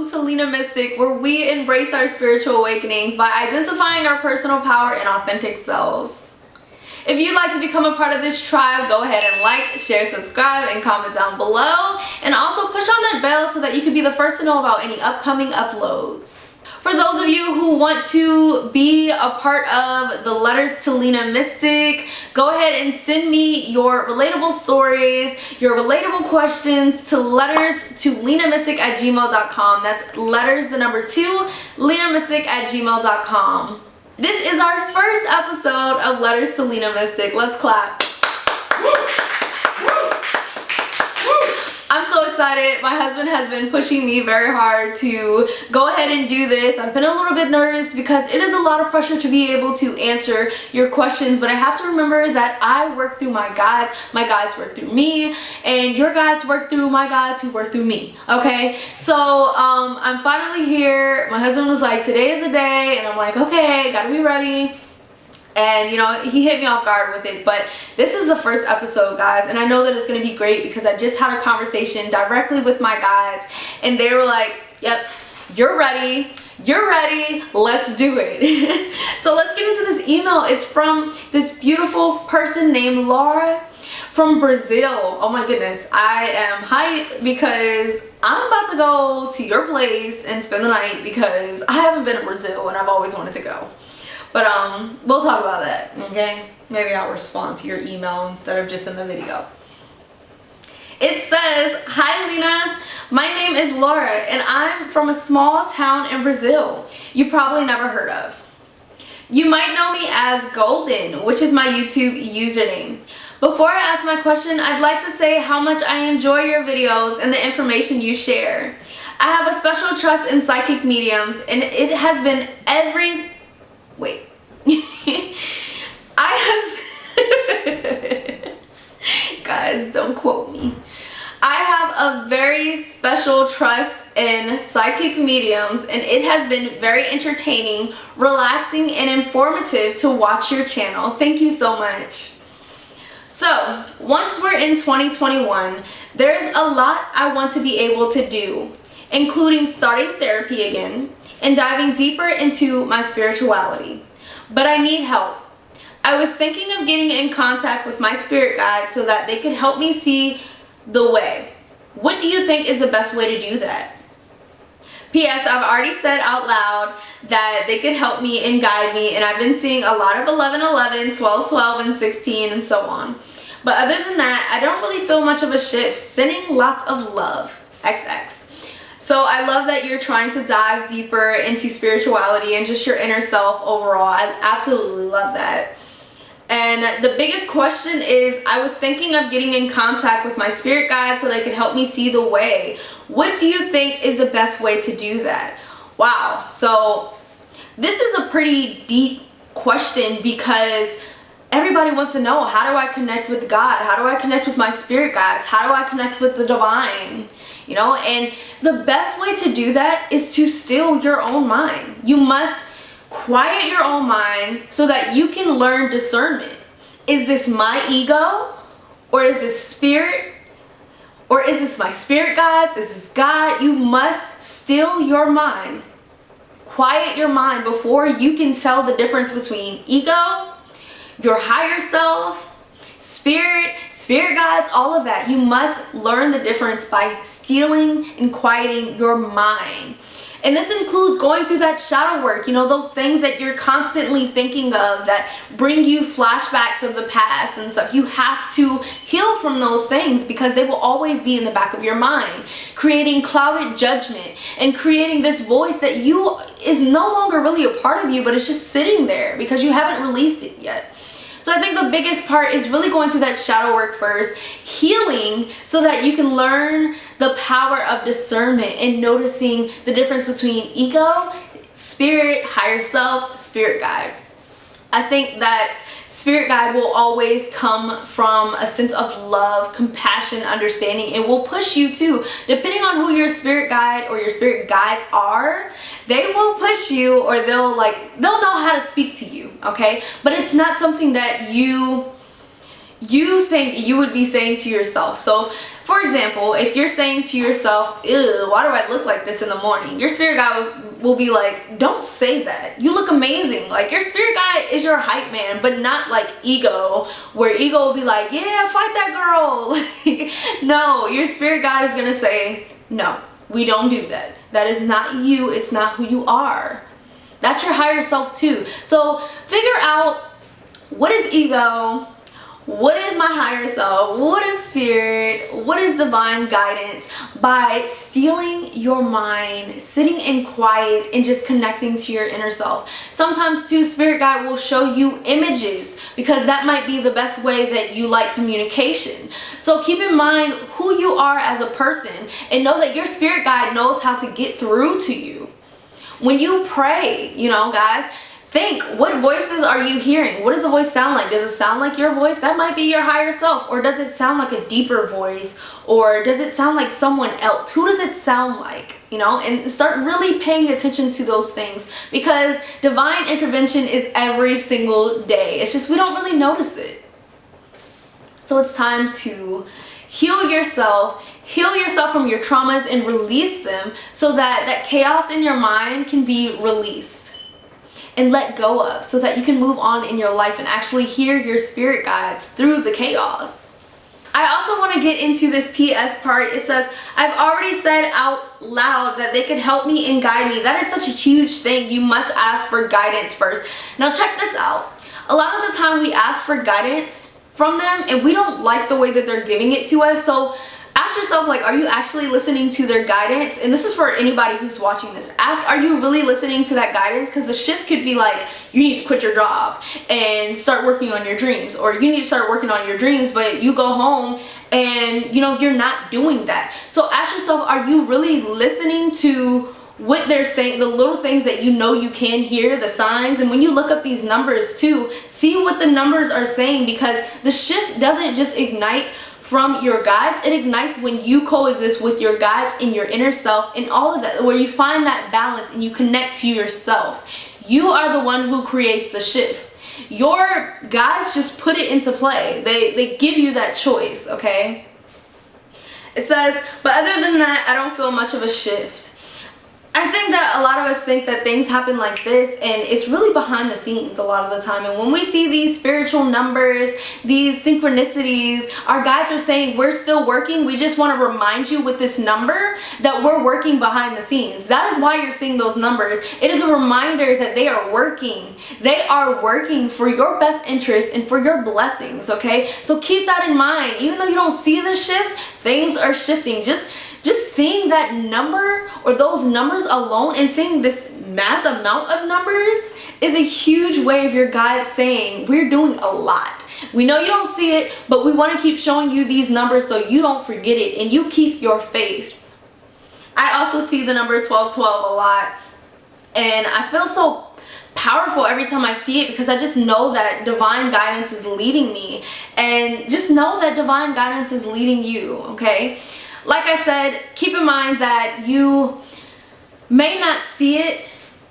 welcome to Lina Mystic, where we embrace our spiritual awakenings by identifying our personal power and authentic selves. If you'd like to become a part of this tribe, go ahead and like, share, subscribe, and comment down below. And also push on that bell so that you can be the first to know about any upcoming uploads. For those of you who want to be a part of the Letters to Lina Mystic, go ahead and send me your relatable stories, your relatable questions to letters2linamystic@gmail.com. That's letters, the number 2, linamystic@gmail.com. This is our first episode of Letters to Lina Mystic. Let's clap. I'm so excited. My husband has been pushing me very hard to go ahead and do this. I've been a little bit nervous because it is a lot of pressure to be able to answer your questions, but I have to remember that I work through my guides work through me, and your guides work through my guides who work through me, okay? So I'm finally here. My husband was like, today is the day, and I'm like, okay, gotta be ready. And you know, he hit me off guard with it, but this is the first episode, guys, and I know that it's going to be great because I just had a conversation directly with my guides, and they were like, yep, you're ready, let's do it. So let's get into this email. It's from this beautiful person named Laura from Brazil. Oh my goodness, I am hyped because I'm about to go to your place and spend the night because I haven't been to Brazil and I've always wanted to go. But we'll talk about that, okay? Maybe I'll respond to your email instead of just in the video. It says, hi Lina, my name is Laura and I'm from a small town in Brazil you probably never heard of. You might know me as Golden, which is my YouTube username. Before I ask my question, I'd like to say how much I enjoy your videos and the information you share. I have a special trust in psychic mediums and it has been Wait. Guys, don't quote me. I have a very special trust in psychic mediums and it has been very entertaining, relaxing, and informative to watch your channel. Thank you so much. So, once we're in 2021, there's a lot I want to be able to do, including starting therapy again, and diving deeper into my spirituality. But I need help. I was thinking of getting in contact with my spirit guide so that they could help me see the way. What do you think is the best way to do that? P.S. I've already said out loud that they could help me and guide me, and I've been seeing a lot of 11-11, 12-12, and 16 and so on. But other than that, I don't really feel much of a shift. Sending lots of love. XX. So I love that you're trying to dive deeper into spirituality and just your inner self overall. I absolutely love that. And the biggest question is, I was thinking of getting in contact with my spirit guide so they could help me see the way. What do you think is the best way to do that? Wow. So this is a pretty deep question because everybody wants to know, how do I connect with God? How do I connect with my spirit guides? How do I connect with the divine? You know, and the best way to do that is to still your own mind. You must quiet your own mind so that you can learn discernment. Is this my ego? Or is this spirit? Or is this my spirit guides? Is this God? You must still your mind. Quiet your mind before you can tell the difference between ego, your higher self, spirit guides, all of that. You must learn the difference by stealing and quieting your mind. And this includes going through that shadow work, you know, those things that you're constantly thinking of that bring you flashbacks of the past and stuff. You have to heal from those things because they will always be in the back of your mind, creating clouded judgment and creating this voice that is no longer really a part of you, but it's just sitting there because you haven't released it yet. So I think the biggest part is really going through that shadow work first, healing so that you can learn the power of discernment and noticing the difference between ego, spirit, higher self, spirit guide. I think that spirit guide will always come from a sense of love, compassion, understanding, and will push you too. Depending on who your spirit guide or your spirit guides are, they will push you, or they'll know how to speak to you, okay? But it's not something that you think you would be saying to yourself. So For example, if you're saying to yourself, ew, why do I look like this in the morning? Your spirit guide will be like, don't say that. You look amazing. Like, your spirit guide is your hype man, but not like ego, where ego will be like, yeah, fight that girl. No, your spirit guide is gonna say, no, we don't do that. That is not you. It's not who you are. That's your higher self too. So figure out, what is ego? What is my higher self? What is spirit? What is divine guidance? By stealing your mind, sitting in quiet, and just connecting to your inner self. Sometimes too, spirit guide will show you images, because that might be the best way that you like communication. So keep in mind who you are as a person, and know that your spirit guide knows how to get through to you. When you pray, you know, guys, think, what voices are you hearing? What does the voice sound like? Does it sound like your voice? That might be your higher self. Or does it sound like a deeper voice? Or does it sound like someone else? Who does it sound like? You know, and start really paying attention to those things, because divine intervention is every single day. It's just we don't really notice it. So it's time to heal yourself from your traumas and release them, so that that chaos in your mind can be released and let go of, so that you can move on in your life and actually hear your spirit guides through the chaos. I also want to get into this PS part. It says, I've already said out loud that they could help me and guide me. That is such a huge thing. You must ask for guidance first. Now check this out. A lot of the time we ask for guidance from them and we don't like the way that they're giving it to us. So ask yourself, like, are you actually listening to their guidance? And this is for anybody who's watching this. Ask, are you really listening to that guidance? Because the shift could be like, you need to quit your job and start working on your dreams. Or you need to start working on your dreams, but you go home and, you know, you're not doing that. So ask yourself, are you really listening to what they're saying, the little things that you know you can hear, the signs? And when you look up these numbers too, see what the numbers are saying, because the shift doesn't just ignite from your guides, it ignites when you coexist with your guides in your inner self and all of that, where you find that balance and you connect to yourself. You are the one who creates the shift. Your guides just put it into play. They give you that choice, okay? It says, but other than that, I don't feel much of a shift. I think that a lot of us think that things happen like this, and it's really behind the scenes a lot of the time. And when we see these spiritual numbers, these synchronicities, our guides are saying we're still working. We just want to remind you with this number that we're working behind the scenes. That is why you're seeing those numbers. It is a reminder that they are working. They are working for your best interest and for your blessings, okay? So keep that in mind. Even though you don't see the shift, things are shifting. Just seeing that number or those numbers alone and seeing this mass amount of numbers is a huge way of your guides saying we're doing a lot. We know you don't see it, but we want to keep showing you these numbers so you don't forget it and you keep your faith. I also see the number 1212 a lot, and I feel so powerful every time I see it, because I just know that divine guidance is leading me, and just know that divine guidance is leading you, okay? Like I said, keep in mind that you may not see it,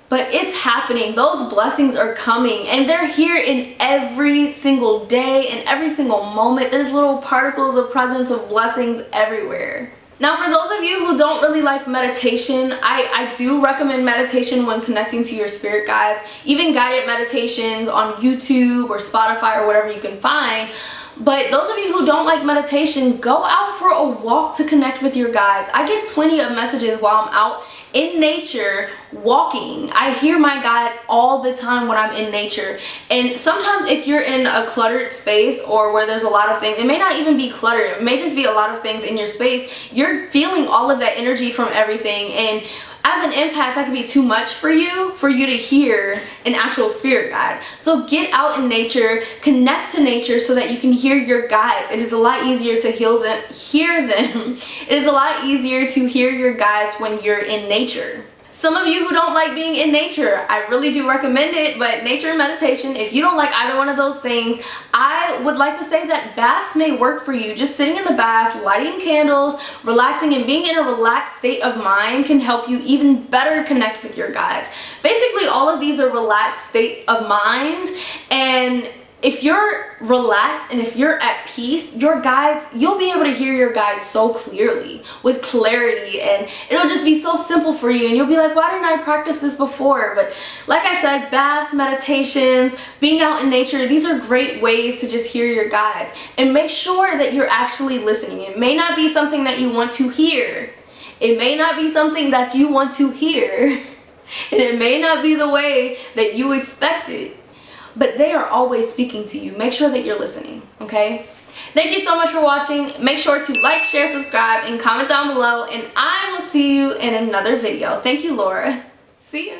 but it's happening. Those blessings are coming, and they're here in every single day and every single moment. There's little particles of presence of blessings everywhere. Now, for those of you who don't really like meditation, I do recommend meditation when connecting to your spirit guides, even guided meditations on YouTube or Spotify or whatever you can find. But those of you who don't like meditation, go out for a walk to connect with your guides. I get plenty of messages while I'm out in nature walking. I hear my guides all the time when I'm in nature. And sometimes if you're in a cluttered space or where there's a lot of things, it may not even be cluttered. It may just be a lot of things in your space. You're feeling all of that energy from everything, and as an empath, that can be too much for you to hear an actual spirit guide. So get out in nature, connect to nature so that you can hear your guides. It is a lot easier to hear them. It is a lot easier to hear your guides when you're in nature. Some of you who don't like being in nature, I really do recommend it, but nature and meditation, if you don't like either one of those things, I would like to say that baths may work for you. Just sitting in the bath, lighting candles, relaxing, and being in a relaxed state of mind can help you even better connect with your guides. Basically, all of these are relaxed state of mind, and if you're relaxed and if you're at peace, your guides, you'll be able to hear your guides so clearly, with clarity, and it'll just be so simple for you, and you'll be like, why didn't I practice this before? But like I said, baths, meditations, being out in nature, these are great ways to just hear your guides. And make sure that you're actually listening. It may not be something that you want to hear. It may not be something that you want to hear. And it may not be the way that you expected. But they are always speaking to you. Make sure that you're listening, okay? Thank you so much for watching. Make sure to like, share, subscribe, and comment down below. And I will see you in another video. Thank you, Laura. See ya.